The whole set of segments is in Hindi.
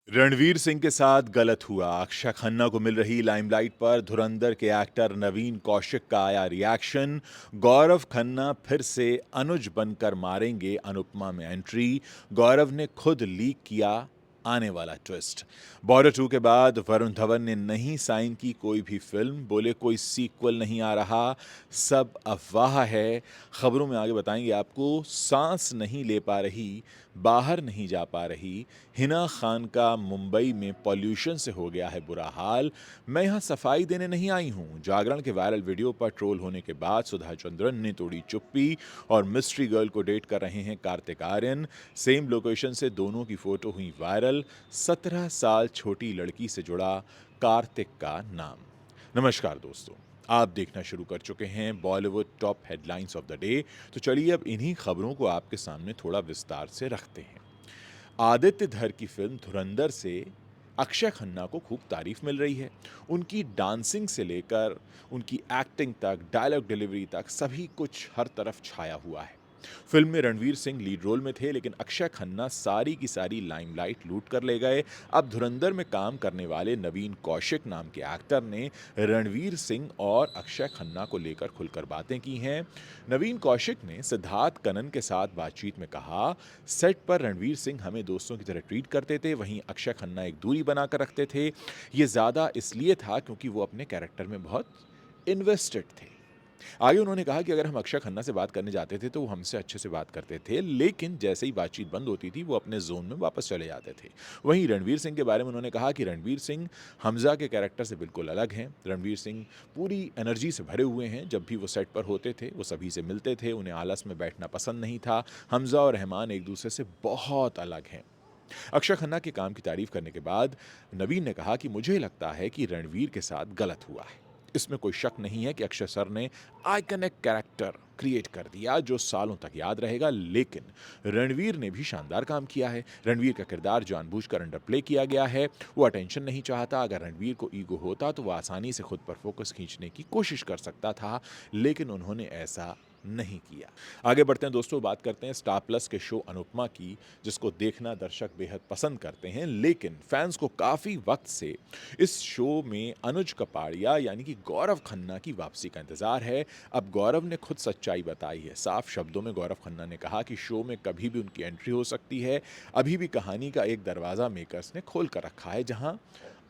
रणवीर सिंह के साथ गलत हुआ। अक्षय खन्ना को मिल रही लाइमलाइट पर धुरंधर के एक्टर नवीन कौशिक का आया रिएक्शन। गौरव खन्ना फिर से अनुज बनकर मारेंगे अनुपमा में एंट्री। गौरव ने खुद लीक किया आने वाला ट्विस्ट। बॉर्डर 2 के बाद वरुण धवन ने नहीं साइन की कोई भी फिल्म। बोले कोई सीक्वल नहीं आ रहा, सब अफवाह है। खबरों में आगे बताएंगे आपको। सांस नहीं ले पा रही, बाहर नहीं जा पा रही। हिना खान का मुंबई में पॉल्यूशन से हो गया है बुरा हाल। मैं यहाँ सफाई देने नहीं आई हूँ। जागरण के वायरल वीडियो पर ट्रोल होने के बाद सुधा चंद्रन ने तोड़ी चुप्पी और मिस्ट्री गर्ल को डेट कर रहे हैं कार्तिक आर्यन। सेम लोकेशन से दोनों की फोटो हुई वायरल। 17 साल छोटी लड़की से जुड़ा कार्तिक का नाम। नमस्कार दोस्तों, आप देखना शुरू कर चुके हैं Bollywood top headlines of the day. तो चलिए अब इन्हीं खबरों को आपके सामने थोड़ा विस्तार से रखते हैं। आदित्य धर की फिल्म धुरंधर से अक्षय खन्ना को खूब तारीफ मिल रही है। उनकी डांसिंग से लेकर उनकी एक्टिंग तक, डायलॉग डिलीवरी तक सभी कुछ हर तरफ छाया हुआ है। फिल्म में रणवीर सिंह लीड रोल में थे, लेकिन अक्षय खन्ना सारी की सारी लाइमलाइट लूट कर ले गए। अब धुरंधर में काम करने वाले नवीन कौशिक नाम के एक्टर ने रणवीर सिंह और अक्षय खन्ना को लेकर खुलकर बातें की हैं। नवीन कौशिक ने सिद्धार्थ कनन के साथ बातचीत में कहा, सेट पर रणवीर सिंह हमें दोस्तों की तरह ट्रीट करते थे, वहीं अक्षय खन्ना एक दूरी बनाकर रखते थे। ये ज़्यादा इसलिए था क्योंकि वो अपने कैरेक्टर में बहुत इन्वेस्टेड थे। आगे उन्होंने कहा कि अगर हम अक्षय खन्ना से बात करने जाते थे तो वो हमसे अच्छे से बात करते थे, लेकिन जैसे ही बातचीत बंद होती थी वो अपने जोन में वापस चले जाते थे। वहीं रणवीर सिंह के बारे में उन्होंने कहा कि रणवीर सिंह हमजा के कैरेक्टर से बिल्कुल अलग हैं। रणवीर सिंह पूरी एनर्जी से भरे हुए हैं। जब भी वो सेट पर होते थे वो सभी से मिलते थे, उन्हें आलस में बैठना पसंद नहीं था। हमजा और रहमान एक दूसरे से बहुत अलग हैं। अक्षय खन्ना के काम की तारीफ करने के बाद नवीन ने कहा कि मुझे लगता है कि रणवीर के साथ गलत हुआ है। इसमें कोई शक नहीं है कि अक्षय सर ने आइकनिक कैरेक्टर क्रिएट कर दिया जो सालों तक याद रहेगा, लेकिन रणवीर ने भी शानदार काम किया है। रणवीर का किरदार जानबूझकर अंडर प्ले किया गया है। वो अटेंशन नहीं चाहता। अगर रणवीर को ईगो होता तो वो आसानी से खुद पर फोकस खींचने की कोशिश कर सकता था, लेकिन उन्होंने ऐसा नहीं किया। आगे बढ़ते हैं दोस्तों, बात करते हैं स्टार प्लस के शो अनुपमा की, जिसको देखना दर्शक बेहद पसंद करते हैं, लेकिन फैंस को काफ़ी वक्त से इस शो में अनुज कपाड़िया यानी कि गौरव खन्ना की वापसी का इंतजार है। अब गौरव ने खुद सच्चाई बताई है। साफ शब्दों में गौरव खन्ना ने कहा कि शो में कभी भी उनकी एंट्री हो सकती है। अभी भी कहानी का एक दरवाज़ा मेकर्स ने खोल कर रखा है, जहां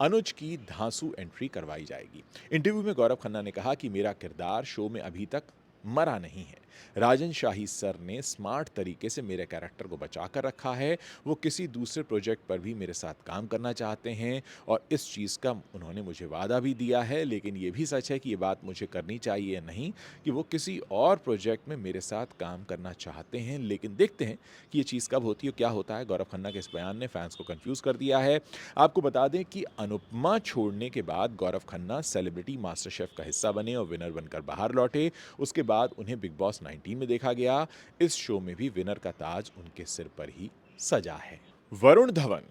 अनुज की धांसू एंट्री करवाई जाएगी। इंटरव्यू में गौरव खन्ना ने कहा कि मेरा किरदार शो में अभी तक मरा नहीं है। राजन शाही सर ने स्मार्ट तरीके से मेरे कैरेक्टर को बचा कर रखा है। वो किसी दूसरे प्रोजेक्ट पर भी मेरे साथ काम करना चाहते हैं और इस चीज़ का उन्होंने मुझे वादा भी दिया है, लेकिन ये भी सच है कि ये बात मुझे करनी चाहिए नहीं कि वो किसी और प्रोजेक्ट में मेरे साथ काम करना चाहते हैं, लेकिन देखते हैं कि ये चीज़ कब होती है, क्या होता है। गौरव खन्ना के इस बयान ने फैंस को कंफ्यूज कर दिया है। आपको बता दें कि अनुपमा छोड़ने के बाद Gaurav Khanna celebrity master chef का हिस्सा बने और विनर बनकर बाहर लौटे। उसके बाद उन्हें बिग बॉस 19 में देखा गया। इस शो में भी विनर का ताज उनके सिर पर ही सजा है। वरुण धवन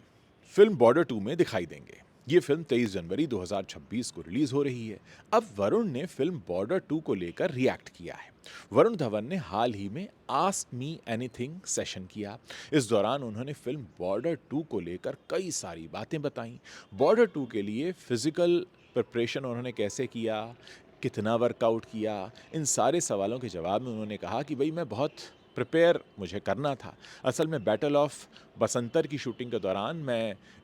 फिल्म बॉर्डर 2 में दिखाई देंगे। ये फिल्म 23 जनवरी 2026 को रिलीज हो रही है। अब वरुण ने फिल्म बॉर्डर 2 को लेकर रिएक्ट किया है। वरुण धवन ने हाल ही में आस्क मी एनीथिंग सेशन किया। इस दौरान उन्होंने फिल्म बॉर्डर 2 को लेकर कई सारी बातें बताई। बॉर्डर 2 के लिए फिजिकल प्रिपरेशन उन्होंने कैसे किया, कितना वर्कआउट किया, इन सारे सवालों के जवाब में उन्होंने कहा कि भाई मैं बहुत प्रिपेयर मुझे करना था। असल में बैटल ऑफ बसंतर की शूटिंग के दौरान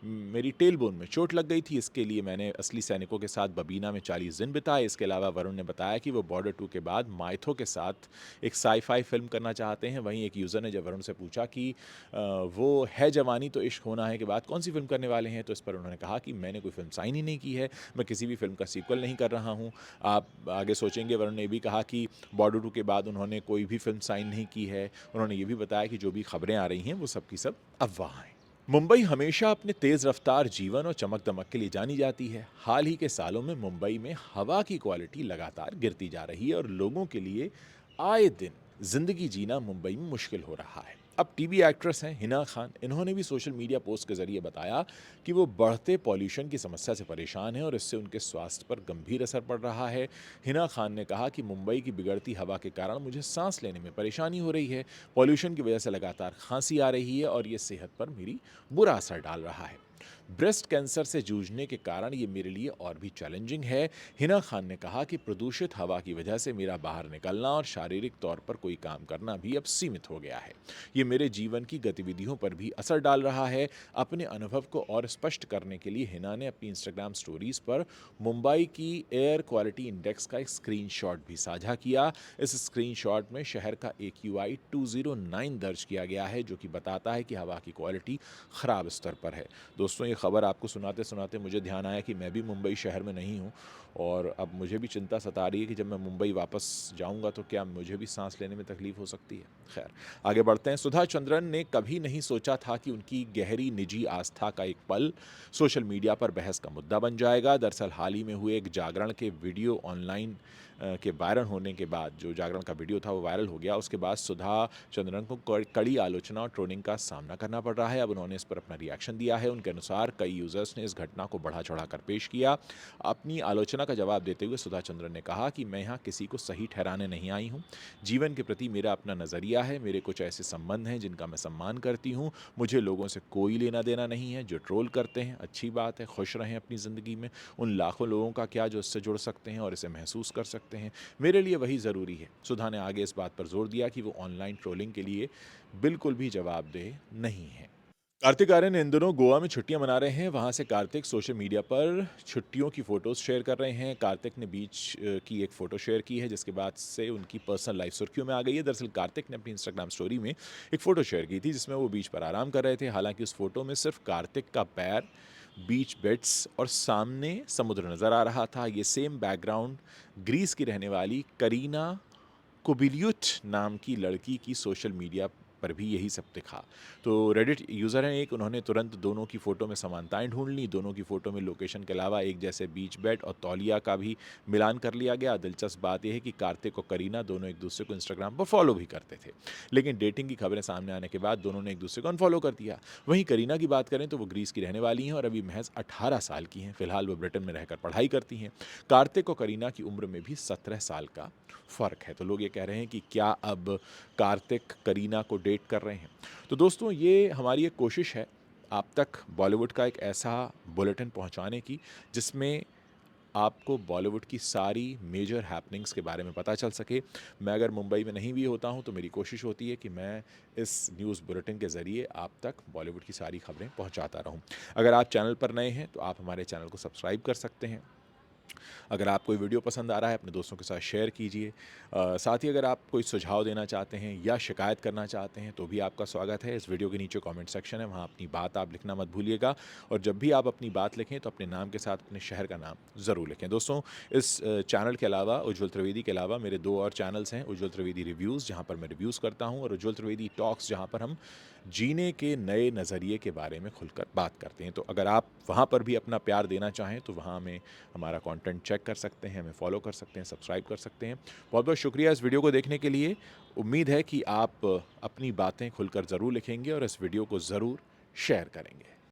मेरी टेल बोन में चोट लग गई थी। इसके लिए मैंने असली सैनिकों के साथ बबीना में 40 दिन बिताए। इसके अलावा वरुण ने बताया कि वो बॉर्डर 2 के बाद माइथो के साथ एक साई-फाई फिल्म करना चाहते हैं। वहीं एक यूज़र ने जब वरुण से पूछा कि वो है जवानी तो इश्क होना है के बाद कौन सी फिल्म करने वाले हैं, तो इस पर उन्होंने कहा कि मैंने कोई फिल्म साइन ही नहीं की है, मैं किसी भी फिल्म का सीक्वल नहीं कर रहा हूँ। आप आगे सोचेंगे, वरुण ने भी कहा कि बॉर्डर 2 के बाद उन्होंने कोई भी फिल्म साइन नहीं की है। उन्होंने ये भी बताया कि जो भी खबरें आ रही हैं वो सब की सब अफवाह हैं। मुंबई हमेशा अपने तेज रफ्तार जीवन और चमक दमक के लिए जानी जाती है। हाल ही के सालों में मुंबई में हवा की क्वालिटी लगातार गिरती जा रही है और लोगों के लिए आए दिन जिंदगी जीना मुंबई में मुश्किल हो रहा है। अब टीवी एक्ट्रेस हैं हिना खान, इन्होंने भी सोशल मीडिया पोस्ट के जरिए बताया कि वो बढ़ते पॉल्यूशन की समस्या से परेशान हैं और इससे उनके स्वास्थ्य पर गंभीर असर पड़ रहा है। हिना खान ने कहा कि मुंबई की बिगड़ती हवा के कारण मुझे सांस लेने में परेशानी हो रही है। पॉल्यूशन की वजह से लगातार खांसी आ रही है और ये सेहत पर मेरी बुरा असर डाल रहा है। ब्रेस्ट कैंसर से जूझने के कारण ये मेरे लिए और भी चैलेंजिंग है। हिना खान ने कहा कि प्रदूषित हवा की वजह से मेरा बाहर निकलना और शारीरिक तौर पर कोई काम करना भी अब सीमित हो गया है। ये मेरे जीवन की गतिविधियों पर भी असर डाल रहा है। अपने अनुभव को और स्पष्ट करने के लिए हिना ने अपनी इंस्टाग्राम स्टोरीज पर मुंबई की एयर क्वालिटी इंडेक्स का एक स्क्रीनशॉट भी साझा किया। इस स्क्रीनशॉट में शहर का AQI 209 दर्ज किया गया है, जो कि बताता है कि हवा की क्वालिटी खराब स्तर पर है। दोस्तों, ये खबर आपको सुनाते सुनाते मुझे ध्यान आया कि मैं भी मुंबई शहर में नहीं हूँ और अब मुझे भी चिंता सता रही है कि जब मैं मुंबई वापस जाऊंगा तो क्या मुझे भी सांस लेने में तकलीफ हो सकती है। खैर, आगे बढ़ते हैं। सुधा चंद्रन ने कभी नहीं सोचा था कि उनकी गहरी निजी आस्था का एक पल सोशल मीडिया पर बहस का मुद्दा बन जाएगा। दरअसल हाल ही में हुए एक जागरण के वीडियो ऑनलाइन के वायरल होने के बाद, जो जागरण का वीडियो था वो वायरल हो गया, उसके बाद सुधा चंद्रन को कड़ी आलोचना और ट्रोलिंग का सामना करना पड़ रहा है। अब उन्होंने इस पर अपना रिएक्शन दिया है। उनके अनुसार कई यूजर्स ने इस घटना को बढ़ा चढ़ाकर पेश किया। अपनी आलोचना का जवाब देते हुए सुधा चंद्रन ने कहा कि मैं यहाँ किसी को सही ठहराने नहीं आई हूँ। जीवन के प्रति मेरा अपना नज़रिया है। मेरे कुछ ऐसे संबंध हैं जिनका मैं सम्मान करती हूँ। मुझे लोगों से कोई लेना देना नहीं है। जो ट्रोल करते हैं, अच्छी बात है, खुश रहें अपनी ज़िंदगी में। उन लाखों लोगों का क्या जो इससे जुड़ सकते हैं और इसे महसूस कर सकते हैं। मेरे लिए वही ज़रूरी है। सुधा ने आगे इस बात पर जोर दिया कि वो ऑनलाइन ट्रोलिंग के लिए बिल्कुल भी जवाबदेह नहीं है। कार्तिक आर्यन इन दिनों गोवा में छुट्टियां मना रहे हैं। वहां से कार्तिक सोशल मीडिया पर छुट्टियों की फ़ोटोज़ शेयर कर रहे हैं। कार्तिक ने बीच की एक फ़ोटो शेयर की है, जिसके बाद से उनकी पर्सनल लाइफ सुर्खियों में आ गई है। दरअसल कार्तिक ने अपनी इंस्टाग्राम स्टोरी में एक फ़ोटो शेयर की थी, जिसमें वो बीच पर आराम कर रहे थे। हालांकि उस फोटो में सिर्फ कार्तिक का पैर, बीच बेड्स और सामने समुद्र नज़र आ रहा था। ये सेम बैकग्राउंड ग्रीस की रहने वाली करीना कुबिलियुट नाम की लड़की की सोशल मीडिया पर भी यही सब दिखा। तो रेडिट यूज़र हैं एक, उन्होंने तुरंत दोनों की फ़ोटो में समानताएं ढूंढ ली। दोनों की फ़ोटो में लोकेशन के अलावा एक जैसे बीच बेड और तौलिया का भी मिलान कर लिया गया। दिलचस्प बात यह है कि कार्तिक और करीना दोनों एक दूसरे को इंस्टाग्राम पर फॉलो भी करते थे, लेकिन डेटिंग की खबरें सामने आने के बाद दोनों ने एक दूसरे को अनफॉलो कर दिया। वहीं करीना की बात करें तो वो ग्रीस की रहने वाली हैं और अभी महज 18 साल की हैं। फिलहाल वो ब्रिटेन में रहकर पढ़ाई करती हैं। कार्तिक और करीना की उम्र में भी 17 साल का फ़र्क है। तो लोग ये कह रहे हैं कि क्या अब कार्तिक करीना को डेट कर रहे हैं। तो दोस्तों, ये हमारी एक कोशिश है आप तक बॉलीवुड का एक ऐसा बुलेटिन पहुंचाने की, जिसमें आपको बॉलीवुड की सारी मेजर हैपनिंग्स के बारे में पता चल सके। मैं अगर मुंबई में नहीं भी होता हूं तो मेरी कोशिश होती है कि मैं इस न्यूज़ बुलेटिन के ज़रिए आप तक बॉलीवुड की सारी खबरें पहुंचाता रहूं। अगर आप चैनल पर नए हैं तो आप हमारे चैनल को सब्सक्राइब कर सकते हैं। अगर आपको ये वीडियो पसंद आ रहा है, अपने दोस्तों के साथ शेयर कीजिए। साथ ही अगर आप कोई सुझाव देना चाहते हैं या शिकायत करना चाहते हैं तो भी आपका स्वागत है। इस वीडियो के नीचे कमेंट सेक्शन है, वहाँ अपनी बात आप लिखना मत भूलिएगा। और जब भी आप अपनी बात लिखें तो अपने नाम के साथ अपने शहर का नाम ज़रूर लिखें। दोस्तों, इस चैनल के अलावा, उज्ज्वल त्रिवेदी के अलावा, मेरे 2 और चैनल्स हैं। उज्ज्वल त्रिवेदी रिव्यूज़, जहाँ पर मैं रिव्यूज़ करता हूँ, और उज्ज्वल त्रिवेदी टॉक्स, जहाँ पर हम जीने के नए नज़रिए के बारे में खुलकर बात करते हैं। तो अगर आप वहाँ पर भी अपना प्यार देना चाहें तो वहाँ हमें हमारा कंटेंट चेक कर सकते हैं, हमें फॉलो कर सकते हैं, सब्सक्राइब कर सकते हैं। बहुत बहुत शुक्रिया इस वीडियो को देखने के लिए। उम्मीद है कि आप अपनी बातें खुलकर ज़रूर लिखेंगे और इस वीडियो को ज़रूर शेयर करेंगे।